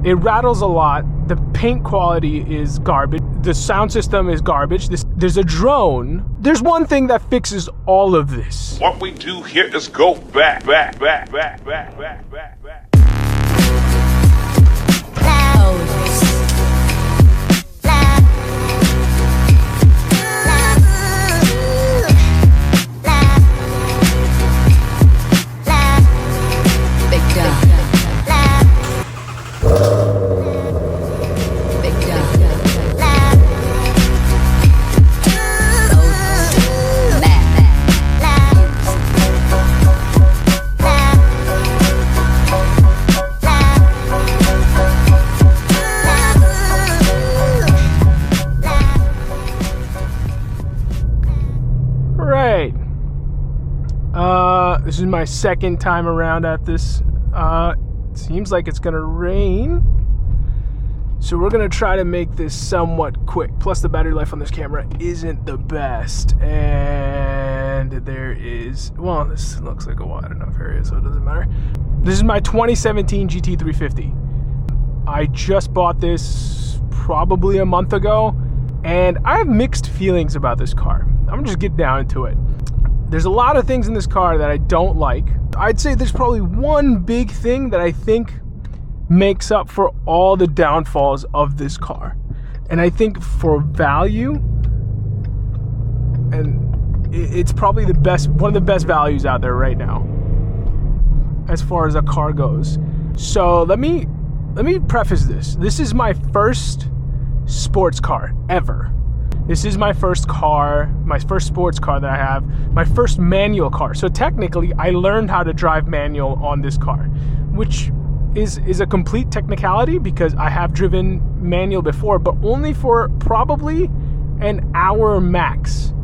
It rattles a lot. The paint quality is garbage. The sound system is garbage. There's a drone. There's one thing that fixes all of this. What we do here is go back. This is my second time around at this. Seems like it's gonna rain, so we're gonna try to make this somewhat quick. Plus the battery life on this camera isn't the best, and there is, well, this looks like a wide enough area, so it doesn't matter. This is my 2017 GT350. I just bought this probably a month ago, and I have mixed feelings about this car. I'm gonna just get down into it. There's a lot of things in this car that I don't like. I'd say there's probably one big thing that I think makes up for all the downfalls of this car. And I think for value, and it's probably the best, one of the best values out there right now as far as a car goes. So let me preface this. This is my first sports car ever. This is my first car, my first sports car that I have, my first manual car. So technically, I learned how to drive manual on this car, which is a complete technicality because I have driven manual before, but only for probably an hour max.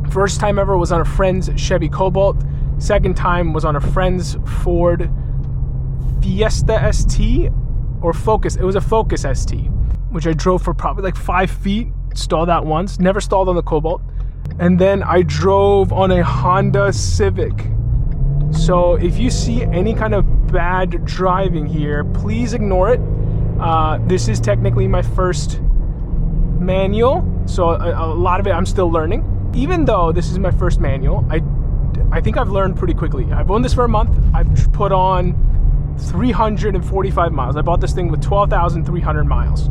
First time ever was on a friend's Chevy Cobalt. Second time was on a friend's Ford Fiesta ST or Focus. It was a Focus ST, which I drove for probably like 5 feet. Stalled out once, never stalled on the Cobalt. And then I drove on a Honda Civic. So if you see any kind of bad driving here, please ignore it. This is technically my first manual, so a lot of it I'm still learning. Even though this is my first manual, I think I've learned pretty quickly. I've owned this for a month. I've put on 345 miles. I bought this thing with 12,300 miles.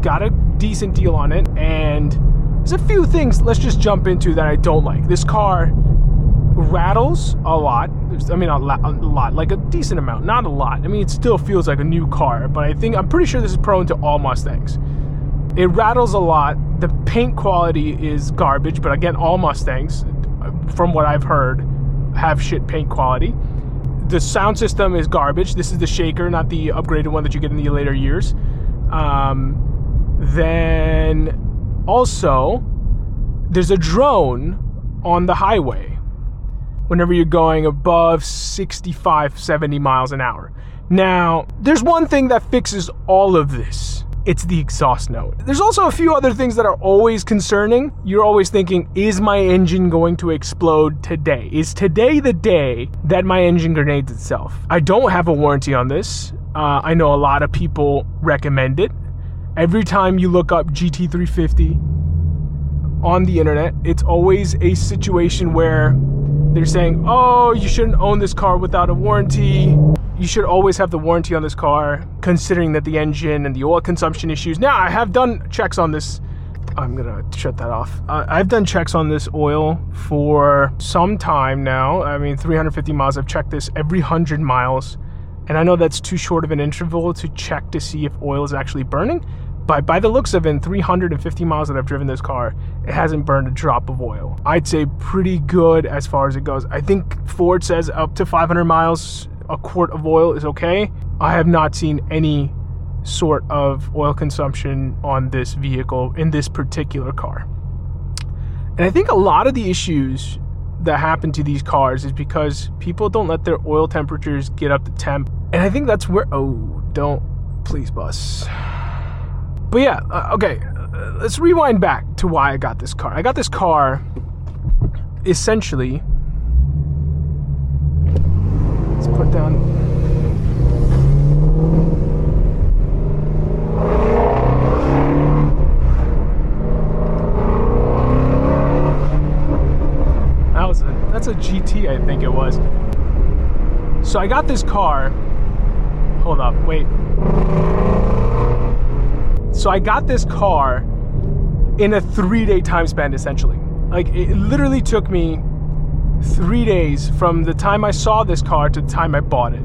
Got a decent deal on it, and there's a few things let's just jump into that I don't like. This car rattles a lot. I mean, a lot, like a decent amount, not a lot. I mean, it still feels like a new car, but I'm pretty sure this is prone to all Mustangs. It rattles a lot. The paint quality is garbage, but again, all Mustangs, from what I've heard, have shit paint quality. The sound system is garbage. This is the shaker, not the upgraded one that you get in the later years. Then also, there's a drone on the highway whenever you're going above 65, 70 miles an hour. Now, there's one thing that fixes all of this. It's the exhaust note. There's also a few other things that are always concerning. You're always thinking, is my engine going to explode today? Is today the day that my engine grenades itself? I don't have a warranty on this. I know a lot of people recommend it. Every time you look up GT350 on the internet, it's always a situation where they're saying, oh, you shouldn't own this car without a warranty. You should always have the warranty on this car, considering that the engine and the oil consumption issues. Now, I have done checks on this. I'm gonna shut that off. I've done checks on this oil for some time now. I mean, 350 miles. I've checked this every 100 miles. And I know that's too short of an interval to check to see if oil is actually burning. But by the looks of it, in 350 miles that I've driven this car, it hasn't burned a drop of oil. I'd say pretty good as far as it goes. I think Ford says up to 500 miles, a quart of oil is okay. I have not seen any sort of oil consumption on this vehicle in this particular car. And I think a lot of the issues that happen to these cars is because people don't let their oil temperatures get up to temp. And I think that's where, oh, don't, please bus. But yeah, okay, let's rewind back to why I got this car. I got this car essentially, let's put down, So I got this car. Hold up, wait. So I got this car in a 3-day time span, essentially. Like, it literally took me 3 days from the time I saw this car to the time I bought it.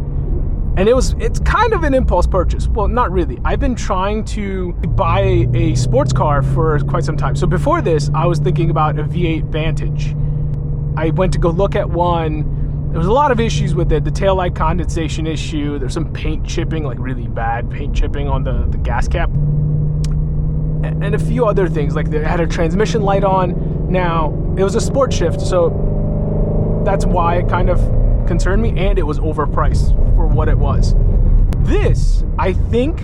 And it's kind of an impulse purchase. Well, not really. I've been trying to buy a sports car for quite some time. So before this, I was thinking about a V8 Vantage. I went to go look at one. There was a lot of issues with it. The taillight condensation issue. There's some paint chipping, like really bad paint chipping on the gas cap. And a few other things, like they had a transmission light on. Now, it was a sport shift, so that's why it kind of concerned me, and it was overpriced for what it was. This, I think,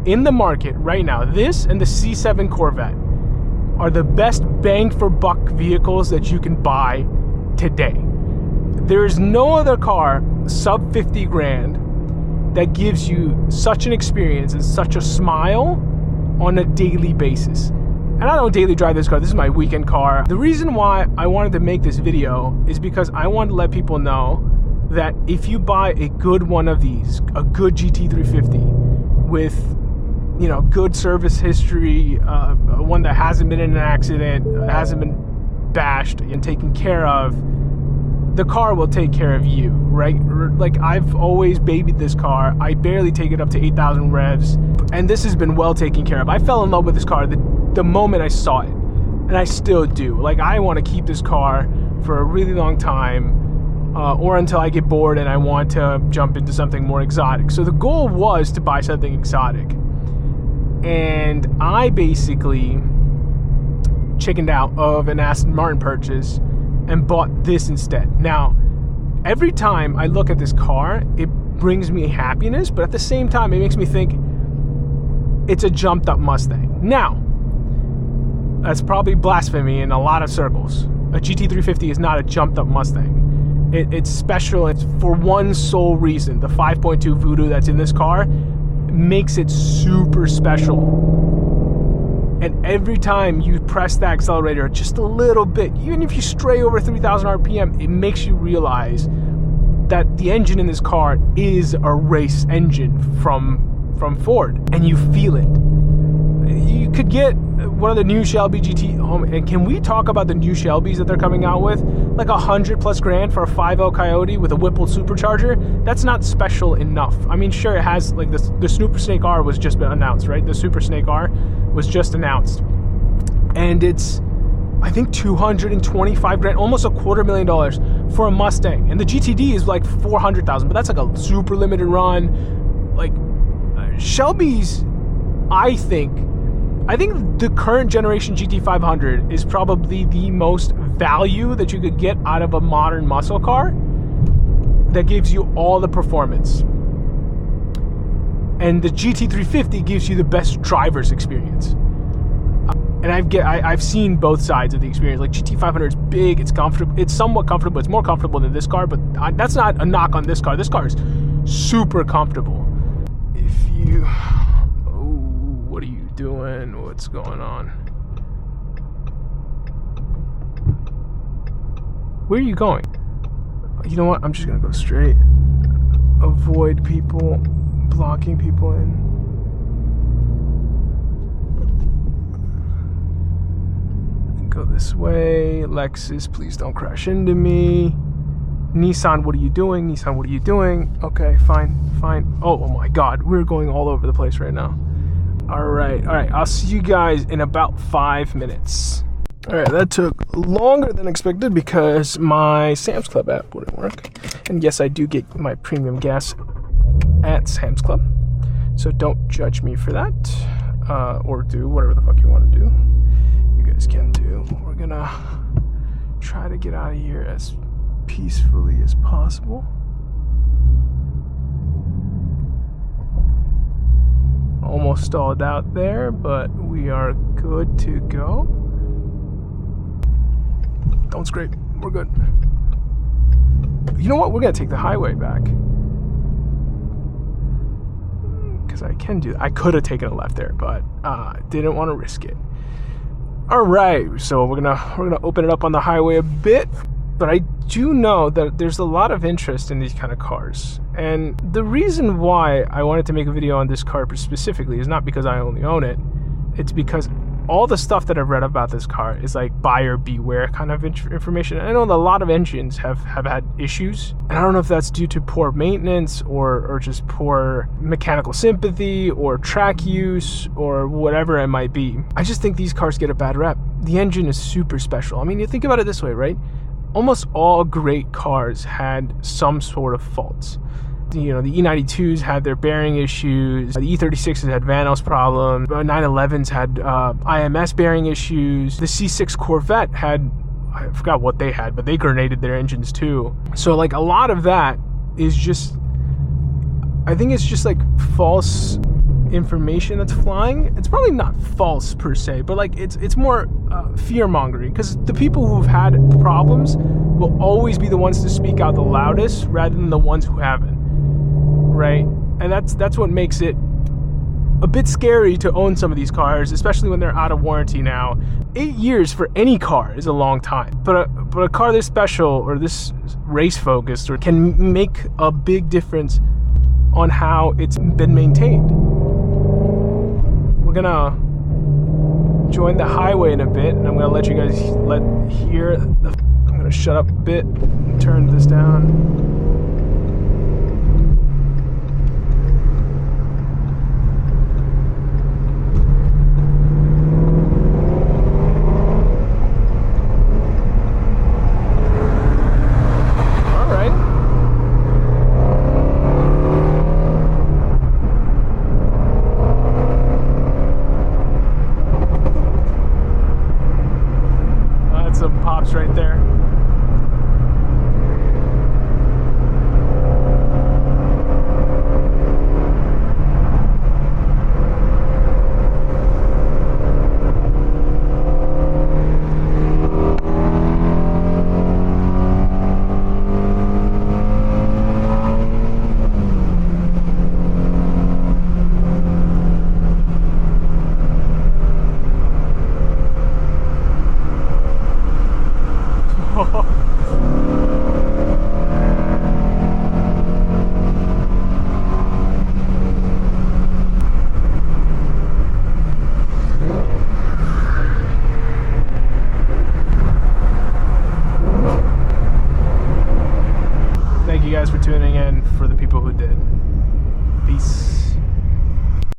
in the market right now, this and the C7 Corvette are the best bang for buck vehicles that you can buy today. There is no other car sub 50 grand that gives you such an experience and such a smile on a daily basis. And I don't daily drive this car. This is my weekend car. The reason why I wanted to make this video is because I wanted to let people know that if you buy a good one of these, a good GT350 with, you know, good service history, one that hasn't been in an accident, hasn't been bashed and taken care of, the car will take care of you, right? Like, I've always babied this car. I barely take it up to 8,000 revs, and this has been well taken care of. I fell in love with this car the moment I saw it, and I still do. Like, I want to keep this car for a really long time, or until I get bored and I want to jump into something more exotic. So the goal was to buy something exotic, and I basically chickened out of an Aston Martin purchase and bought this instead. Now, every time I look at this car, it brings me happiness, but at the same time, it makes me think it's a jumped up Mustang. Now, that's probably blasphemy in a lot of circles. A GT350 is not a jumped up Mustang. It's special. It's for one sole reason. The 5.2 Voodoo that's in this car makes it super special. And every time you press the accelerator just a little bit, even if you stray over 3,000 RPM, it makes you realize that the engine in this car is a race engine from Ford, and you feel it. You could get one of the new Shelby GT. And can we talk about the new Shelbys that they're coming out with? Like $100+ grand for a 5L Coyote with a Whipple supercharger. That's not special enough. I mean, sure, it has, like, the Super Snake R was just been announced, right? The Super Snake R was just announced, and it's, I think, 225 grand, almost $250,000 for a Mustang. And the GTD is like 400,000, but that's like a super limited run. Like, Shelby's, I think the current generation GT500 is probably the most value that you could get out of a modern muscle car that gives you all the performance. And the GT350 gives you the best driver's experience. And I've seen both sides of the experience. Like, GT500 is big, it's comfortable, it's somewhat comfortable, it's more comfortable than this car, but that's not a knock on this car. This car is super comfortable. If you, oh, what are you doing? What's going on? Where are you going? You know what? I'm just gonna go straight. Avoid people, blocking people in. Go this way. Lexus, please don't crash into me. Nissan, what are you doing? Nissan, what are you doing? Okay, fine. Oh my God, we're going all over the place right now. All right, I'll see you guys in about 5 minutes. All right, that took longer than expected because my Sam's Club app wouldn't work. And yes, I do get my premium gas at Sam's Club, so don't judge me for that, or do whatever the fuck you want to do. You guys can do. We're gonna try to get out of here as peacefully as possible. Almost stalled out there, but we are good to go. Don't scrape. We're good. You know what? We're gonna take the highway back. Because I can do that. I could have taken a left there, but didn't want to risk it. All right, so we're gonna open it up on the highway a bit, but I do know that there's a lot of interest in these kind of cars, And the reason why I wanted to make a video on this car specifically is not because I only own it. It's because all the stuff that I've read about this car is like buyer beware kind of information. I know that a lot of engines have had issues, and I don't know if that's due to poor maintenance or just poor mechanical sympathy or track use or whatever it might be. I just think these cars get a bad rep. The engine is super special. I mean, you think about it this way, right? Almost all great cars had some sort of faults. You know, the E92s had their bearing issues, the E36s had Vanos problems, 911s had IMS bearing issues, the C6 Corvette had, I forgot what they had, but they grenaded their engines too. So like a lot of that is just, I think it's just like false information that's flying. It's probably not false per se, but like it's more fear-mongering, because the people who've had problems will always be the ones to speak out the loudest rather than the ones who haven't. Right? And that's what makes it a bit scary to own some of these cars, especially when they're out of warranty now. 8 years for any car is a long time, but a car this special or this race focused or can make a big difference on how it's been maintained. We're gonna join the highway in a bit, and I'm gonna let you guys hear I'm gonna shut up a bit and turn this down.